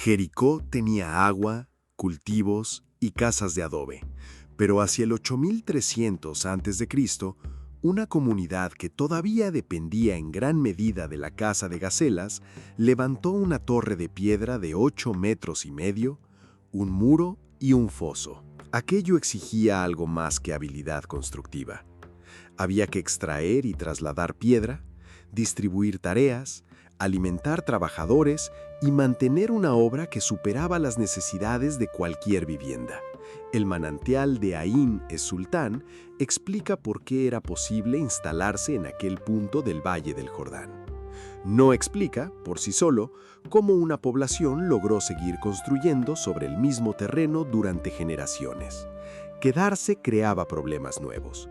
Jericó tenía agua, cultivos y casas de adobe, pero hacia el 8300 a.C., una comunidad que todavía dependía en gran medida de la caza de gacelas levantó una torre de piedra de 8,5 metros, un muro y un foso. Aquello exigía algo más que habilidad constructiva. Había que extraer y trasladar piedra, distribuir tareas, alimentar trabajadores y mantener una obra que superaba las necesidades de cualquier vivienda. El manantial de Ain es-Sultán explica por qué era posible instalarse en aquel punto del Valle del Jordán. No explica, por sí solo, cómo una población logró seguir construyendo sobre el mismo terreno durante generaciones. Quedarse creaba problemas nuevos.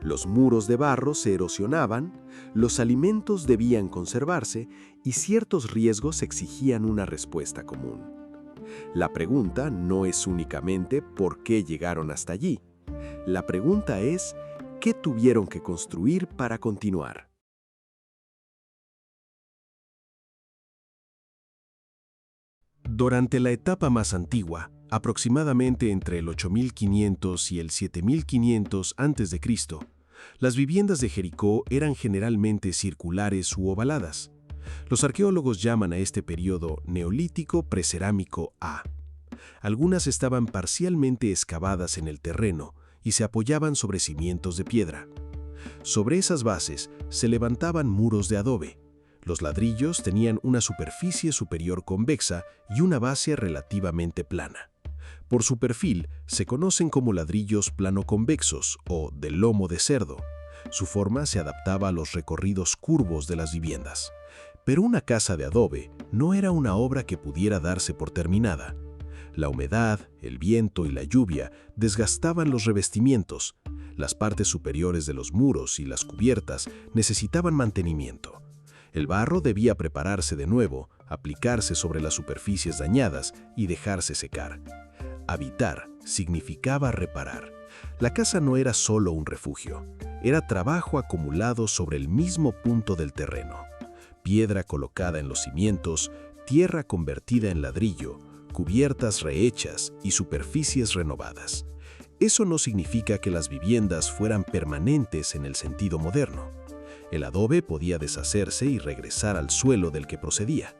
Los muros de barro se erosionaban, los alimentos debían conservarse y ciertos riesgos exigían una respuesta común. La pregunta no es únicamente por qué llegaron hasta allí. La pregunta es, ¿qué tuvieron que construir para continuar? Durante la etapa más antigua, aproximadamente entre el 8500 y el 7500 a.C., las viviendas de Jericó eran generalmente circulares u ovaladas. Los arqueólogos llaman a este periodo Neolítico Precerámico A. Algunas estaban parcialmente excavadas en el terreno y se apoyaban sobre cimientos de piedra. Sobre esas bases se levantaban muros de adobe. Los ladrillos tenían una superficie superior convexa y una base relativamente plana. Por su perfil, se conocen como ladrillos plano-convexos o de lomo de cerdo. Su forma se adaptaba a los recorridos curvos de las viviendas. Pero una casa de adobe no era una obra que pudiera darse por terminada. La humedad, el viento y la lluvia desgastaban los revestimientos. Las partes superiores de los muros y las cubiertas necesitaban mantenimiento. El barro debía prepararse de nuevo, aplicarse sobre las superficies dañadas y dejarse secar. Habitar significaba reparar. La casa no era solo un refugio, era trabajo acumulado sobre el mismo punto del terreno. Piedra colocada en los cimientos, tierra convertida en ladrillo, cubiertas rehechas y superficies renovadas. Eso no significa que las viviendas fueran permanentes en el sentido moderno. El adobe podía deshacerse y regresar al suelo del que procedía.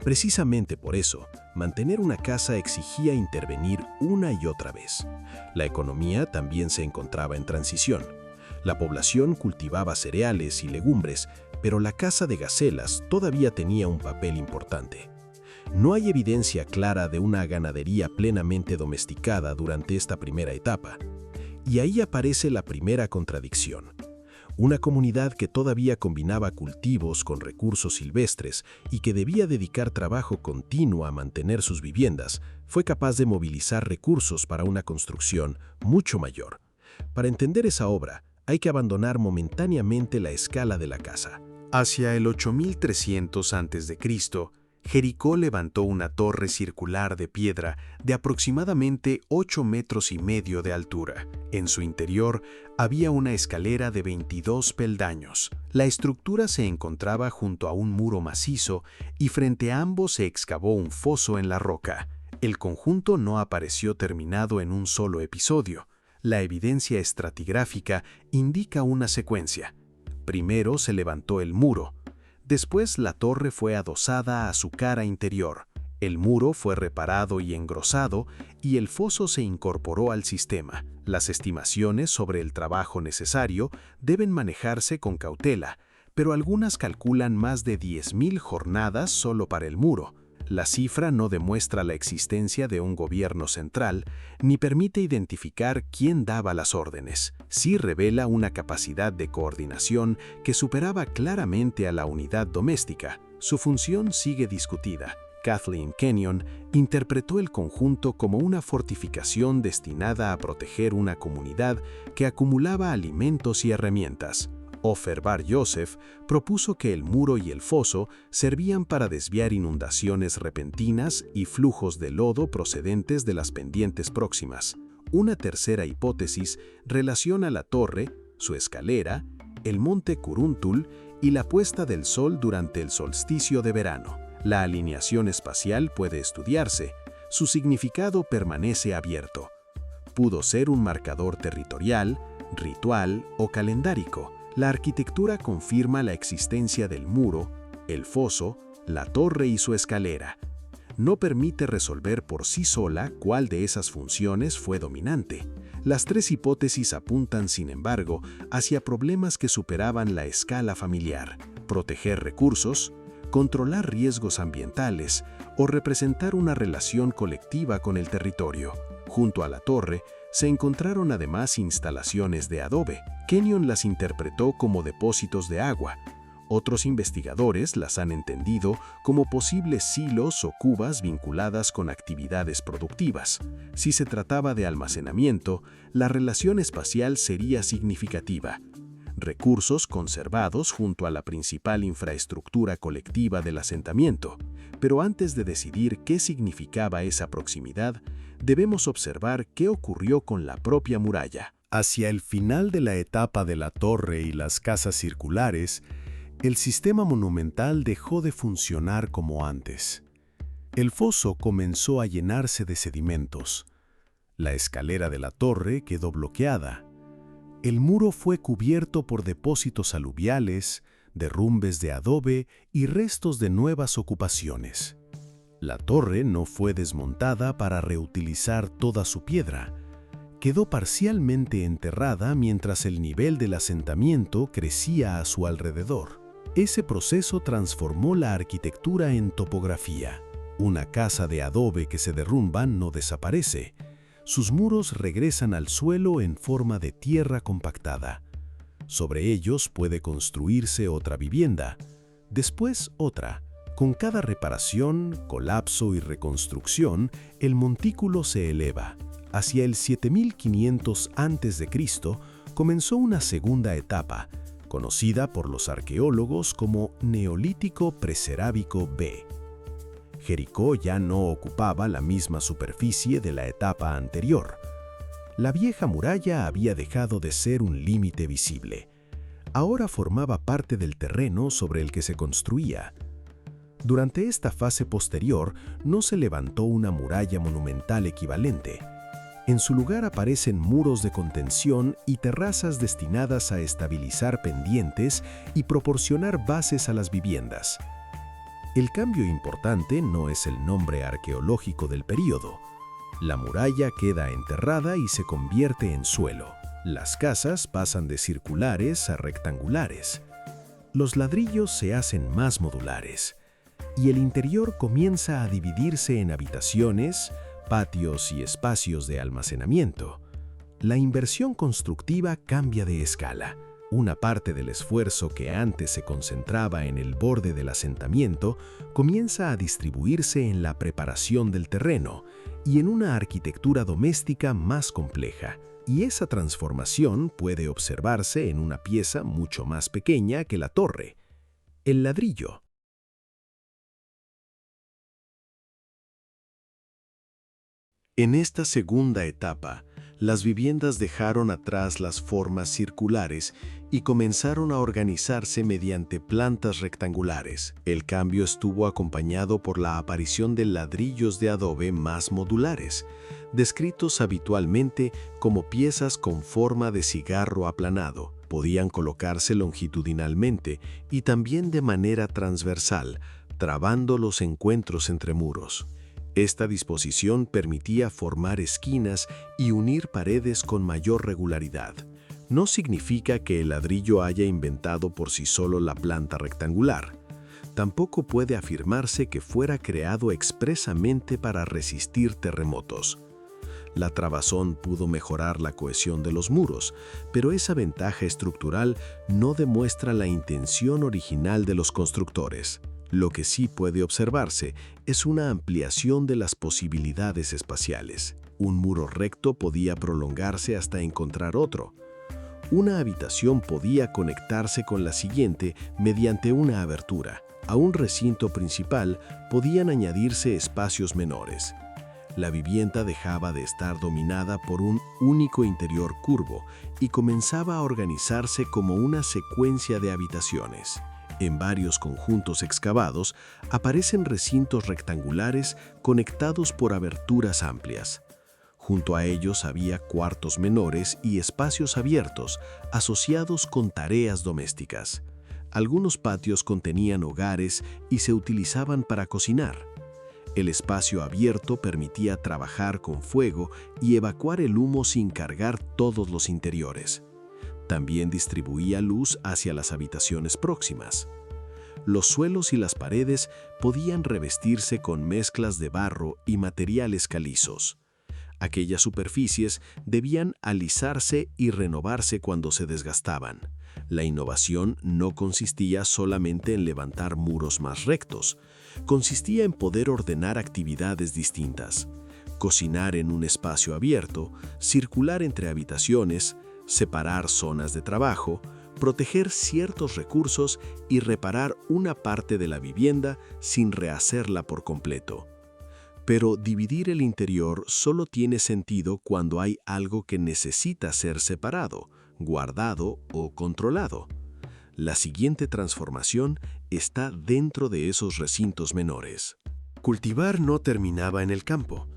Precisamente por eso, mantener una casa exigía intervenir una y otra vez. La economía también se encontraba en transición. La población cultivaba cereales y legumbres, pero la caza de gacelas todavía tenía un papel importante. No hay evidencia clara de una ganadería plenamente domesticada durante esta primera etapa. Y ahí aparece la primera contradicción. Una comunidad que todavía combinaba cultivos con recursos silvestres y que debía dedicar trabajo continuo a mantener sus viviendas, fue capaz de movilizar recursos para una construcción mucho mayor. Para entender esa obra, hay que abandonar momentáneamente la escala de la casa. Hacia el 8300 a.C., Jericó levantó una torre circular de piedra de aproximadamente 8,5 metros de altura. En su interior había una escalera de 22 peldaños. La estructura se encontraba junto a un muro macizo y frente a ambos se excavó un foso en la roca. El conjunto no apareció terminado en un solo episodio. La evidencia estratigráfica indica una secuencia. Primero se levantó el muro. Después la torre fue adosada a su cara interior, el muro fue reparado y engrosado y el foso se incorporó al sistema. Las estimaciones sobre el trabajo necesario deben manejarse con cautela, pero algunas calculan más de 10,000 jornadas solo para el muro. La cifra no demuestra la existencia de un gobierno central, ni permite identificar quién daba las órdenes. Sí revela una capacidad de coordinación que superaba claramente a la unidad doméstica. Su función sigue discutida. Kathleen Kenyon interpretó el conjunto como una fortificación destinada a proteger una comunidad que acumulaba alimentos y herramientas. Ofer Bar Yosef propuso que el muro y el foso servían para desviar inundaciones repentinas y flujos de lodo procedentes de las pendientes próximas. Una tercera hipótesis relaciona la torre, su escalera, el monte Kuruntul y la puesta del sol durante el solsticio de verano. La alineación espacial puede estudiarse, su significado permanece abierto. Pudo ser un marcador territorial, ritual o calendárico. La arquitectura confirma la existencia del muro, el foso, la torre y su escalera. No permite resolver por sí sola cuál de esas funciones fue dominante. Las tres hipótesis apuntan, sin embargo, hacia problemas que superaban la escala familiar: proteger recursos, controlar riesgos ambientales o representar una relación colectiva con el territorio. Junto a la torre, se encontraron además instalaciones de adobe. Kenyon las interpretó como depósitos de agua. Otros investigadores las han entendido como posibles silos o cubas vinculadas con actividades productivas. Si se trataba de almacenamiento, la relación espacial sería significativa. Recursos conservados junto a la principal infraestructura colectiva del asentamiento. Pero antes de decidir qué significaba esa proximidad, debemos observar qué ocurrió con la propia muralla. Hacia el final de la etapa de la torre y las casas circulares, el sistema monumental dejó de funcionar como antes. El foso comenzó a llenarse de sedimentos. La escalera de la torre quedó bloqueada. El muro fue cubierto por depósitos aluviales, derrumbes de adobe y restos de nuevas ocupaciones. La torre no fue desmontada para reutilizar toda su piedra. Quedó parcialmente enterrada mientras el nivel del asentamiento crecía a su alrededor. Ese proceso transformó la arquitectura en topografía. Una casa de adobe que se derrumba no desaparece. Sus muros regresan al suelo en forma de tierra compactada. Sobre ellos puede construirse otra vivienda, después otra. Con cada reparación, colapso y reconstrucción, el montículo se eleva. Hacia el 7500 a.C. comenzó una segunda etapa, conocida por los arqueólogos como Neolítico Precerábico B. Jericó ya no ocupaba la misma superficie de la etapa anterior. La vieja muralla había dejado de ser un límite visible. Ahora formaba parte del terreno sobre el que se construía. Durante esta fase posterior no se levantó una muralla monumental equivalente. En su lugar aparecen muros de contención y terrazas destinadas a estabilizar pendientes y proporcionar bases a las viviendas. El cambio importante no es el nombre arqueológico del período. La muralla queda enterrada y se convierte en suelo. Las casas pasan de circulares a rectangulares. Los ladrillos se hacen más modulares y el interior comienza a dividirse en habitaciones, patios y espacios de almacenamiento. La inversión constructiva cambia de escala. Una parte del esfuerzo que antes se concentraba en el borde del asentamiento comienza a distribuirse en la preparación del terreno y en una arquitectura doméstica más compleja. Y esa transformación puede observarse en una pieza mucho más pequeña que la torre: el ladrillo. En esta segunda etapa, las viviendas dejaron atrás las formas circulares y comenzaron a organizarse mediante plantas rectangulares. El cambio estuvo acompañado por la aparición de ladrillos de adobe más modulares, descritos habitualmente como piezas con forma de cigarro aplanado. Podían colocarse longitudinalmente y también de manera transversal, trabando los encuentros entre muros. Esta disposición permitía formar esquinas y unir paredes con mayor regularidad. No significa que el ladrillo haya inventado por sí solo la planta rectangular. Tampoco puede afirmarse que fuera creado expresamente para resistir terremotos. La trabazón pudo mejorar la cohesión de los muros, pero esa ventaja estructural no demuestra la intención original de los constructores. Lo que sí puede observarse es una ampliación de las posibilidades espaciales. Un muro recto podía prolongarse hasta encontrar otro. Una habitación podía conectarse con la siguiente mediante una abertura. A un recinto principal podían añadirse espacios menores. La vivienda dejaba de estar dominada por un único interior curvo y comenzaba a organizarse como una secuencia de habitaciones. En varios conjuntos excavados aparecen recintos rectangulares conectados por aberturas amplias. Junto a ellos había cuartos menores y espacios abiertos asociados con tareas domésticas. Algunos patios contenían hogares y se utilizaban para cocinar. El espacio abierto permitía trabajar con fuego y evacuar el humo sin cargar todos los interiores. También distribuía luz hacia las habitaciones próximas. Los suelos y las paredes podían revestirse con mezclas de barro y materiales calizos. Aquellas superficies debían alisarse y renovarse cuando se desgastaban. La innovación no consistía solamente en levantar muros más rectos, consistía en poder ordenar actividades distintas, cocinar en un espacio abierto, circular entre habitaciones, separar zonas de trabajo, proteger ciertos recursos y reparar una parte de la vivienda sin rehacerla por completo. Pero dividir el interior solo tiene sentido cuando hay algo que necesita ser separado, guardado o controlado. La siguiente transformación está dentro de esos recintos menores. Cultivar no terminaba en el campo.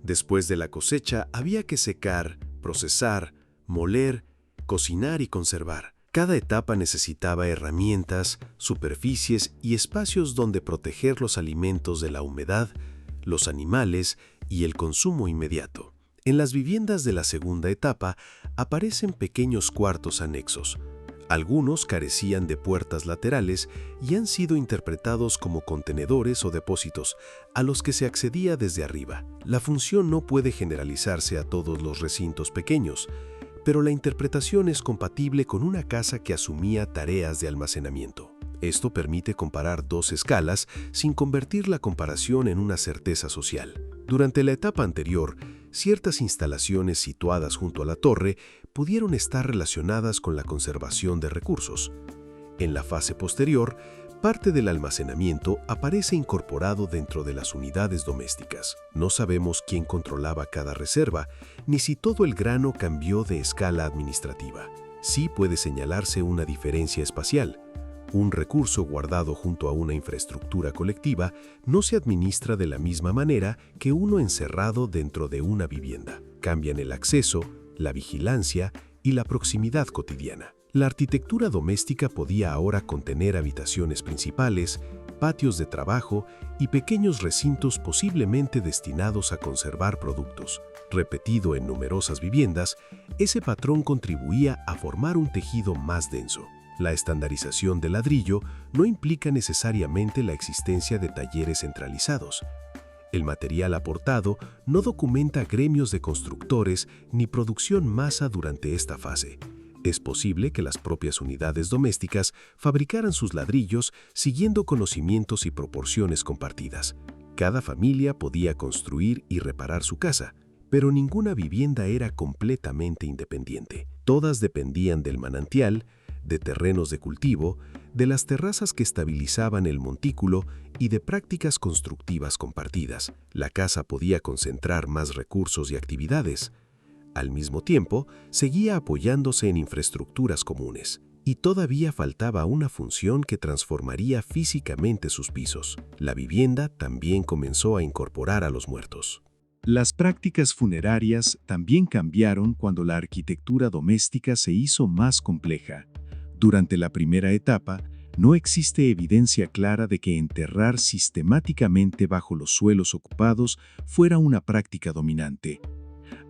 Después de la cosecha había que secar, procesar, moler, cocinar y conservar. Cada etapa necesitaba herramientas, superficies y espacios donde proteger los alimentos de la humedad, los animales y el consumo inmediato. En las viviendas de la segunda etapa aparecen pequeños cuartos anexos. Algunos carecían de puertas laterales y han sido interpretados como contenedores o depósitos a los que se accedía desde arriba. La función no puede generalizarse a todos los recintos pequeños, pero la interpretación es compatible con una casa que asumía tareas de almacenamiento. Esto permite comparar dos escalas sin convertir la comparación en una certeza social. Durante la etapa anterior, ciertas instalaciones situadas junto a la torre pudieron estar relacionadas con la conservación de recursos. En la fase posterior, parte del almacenamiento aparece incorporado dentro de las unidades domésticas. No sabemos quién controlaba cada reserva, ni si todo el grano cambió de escala administrativa. Sí puede señalarse una diferencia espacial. Un recurso guardado junto a una infraestructura colectiva no se administra de la misma manera que uno encerrado dentro de una vivienda. Cambian el acceso, la vigilancia y la proximidad cotidiana. La arquitectura doméstica podía ahora contener habitaciones principales, patios de trabajo y pequeños recintos posiblemente destinados a conservar productos. Repetido en numerosas viviendas, ese patrón contribuía a formar un tejido más denso. La estandarización del ladrillo no implica necesariamente la existencia de talleres centralizados. El material aportado no documenta gremios de constructores ni producción masa durante esta fase. Es posible que las propias unidades domésticas fabricaran sus ladrillos siguiendo conocimientos y proporciones compartidas. Cada familia podía construir y reparar su casa, pero ninguna vivienda era completamente independiente. Todas dependían del manantial, de terrenos de cultivo, de las terrazas que estabilizaban el montículo y de prácticas constructivas compartidas. La casa podía concentrar más recursos y actividades. Al mismo tiempo, seguía apoyándose en infraestructuras comunes. Y todavía faltaba una función que transformaría físicamente sus pisos. La vivienda también comenzó a incorporar a los muertos. Las prácticas funerarias también cambiaron cuando la arquitectura doméstica se hizo más compleja. Durante la primera etapa, no existe evidencia clara de que enterrar sistemáticamente bajo los suelos ocupados fuera una práctica dominante.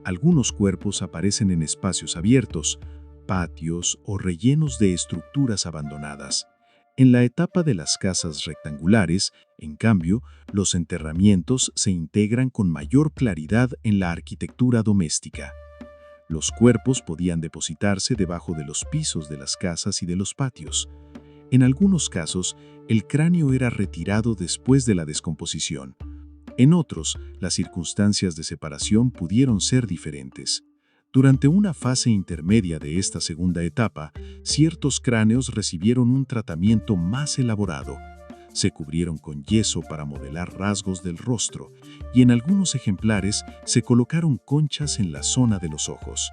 Algunos cuerpos aparecen en espacios abiertos, patios o rellenos de estructuras abandonadas. En la etapa de las casas rectangulares, en cambio, los enterramientos se integran con mayor claridad en la arquitectura doméstica. Los cuerpos podían depositarse debajo de los pisos de las casas y de los patios. En algunos casos, el cráneo era retirado después de la descomposición. En otros, las circunstancias de separación pudieron ser diferentes. Durante una fase intermedia de esta segunda etapa, ciertos cráneos recibieron un tratamiento más elaborado. Se cubrieron con yeso para modelar rasgos del rostro y en algunos ejemplares se colocaron conchas en la zona de los ojos.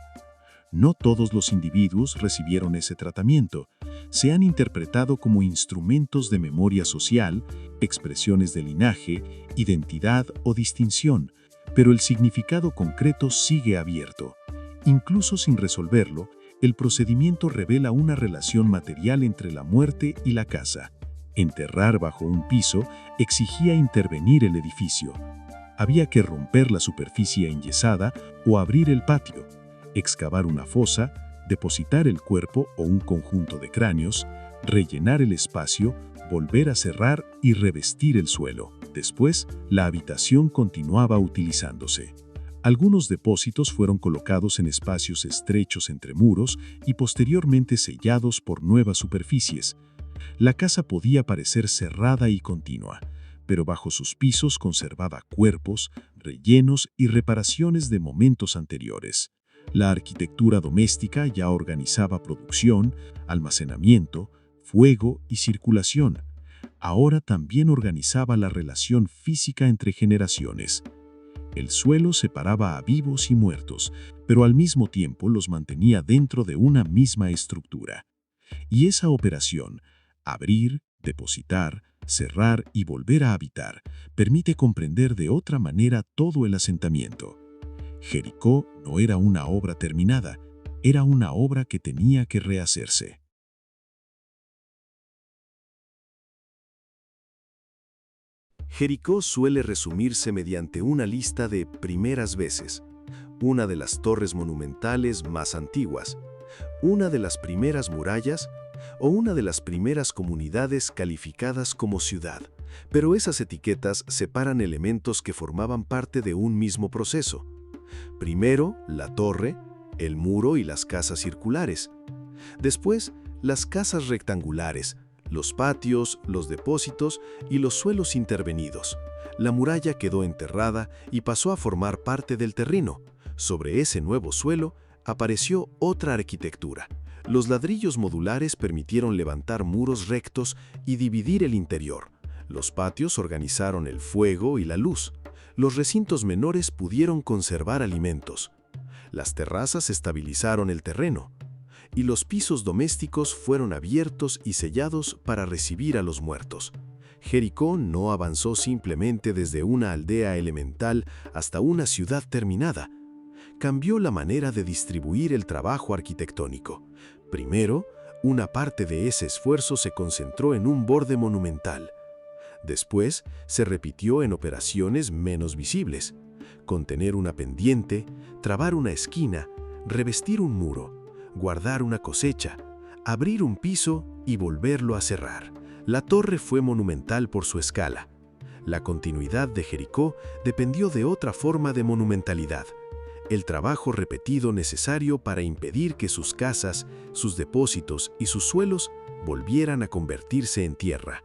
No todos los individuos recibieron ese tratamiento. Se han interpretado como instrumentos de memoria social, expresiones de linaje, identidad o distinción, pero el significado concreto sigue abierto. Incluso sin resolverlo, el procedimiento revela una relación material entre la muerte y la casa. Enterrar bajo un piso exigía intervenir el edificio. Había que romper la superficie enyesada o abrir el patio, excavar una fosa, depositar el cuerpo o un conjunto de cráneos, rellenar el espacio, volver a cerrar y revestir el suelo. Después, la habitación continuaba utilizándose. Algunos depósitos fueron colocados en espacios estrechos entre muros y posteriormente sellados por nuevas superficies. La casa podía parecer cerrada y continua, pero bajo sus pisos conservaba cuerpos, rellenos y reparaciones de momentos anteriores. La arquitectura doméstica ya organizaba producción, almacenamiento, fuego y circulación. Ahora también organizaba la relación física entre generaciones. El suelo separaba a vivos y muertos, pero al mismo tiempo los mantenía dentro de una misma estructura. Y esa operación, abrir, depositar, cerrar y volver a habitar, permite comprender de otra manera todo el asentamiento. Jericó no era una obra terminada, era una obra que tenía que rehacerse. Jericó suele resumirse mediante una lista de primeras veces, una de las torres monumentales más antiguas, una de las primeras murallas o una de las primeras comunidades calificadas como ciudad. Pero esas etiquetas separan elementos que formaban parte de un mismo proceso. Primero, la torre, el muro y las casas circulares. Después, las casas rectangulares, los patios, los depósitos y los suelos intervenidos. La muralla quedó enterrada y pasó a formar parte del terreno. Sobre ese nuevo suelo apareció otra arquitectura. Los ladrillos modulares permitieron levantar muros rectos y dividir el interior. Los patios organizaron el fuego y la luz. Los recintos menores pudieron conservar alimentos. Las terrazas estabilizaron el terreno. Y los pisos domésticos fueron abiertos y sellados para recibir a los muertos. Jericó no avanzó simplemente desde una aldea elemental hasta una ciudad terminada. Cambió la manera de distribuir el trabajo arquitectónico. Primero, una parte de ese esfuerzo se concentró en un borde monumental. Después, se repitió en operaciones menos visibles: contener una pendiente, trabar una esquina, revestir un muro, guardar una cosecha, abrir un piso y volverlo a cerrar. La torre fue monumental por su escala. La continuidad de Jericó dependió de otra forma de monumentalidad: el trabajo repetido necesario para impedir que sus casas, sus depósitos y sus suelos volvieran a convertirse en tierra.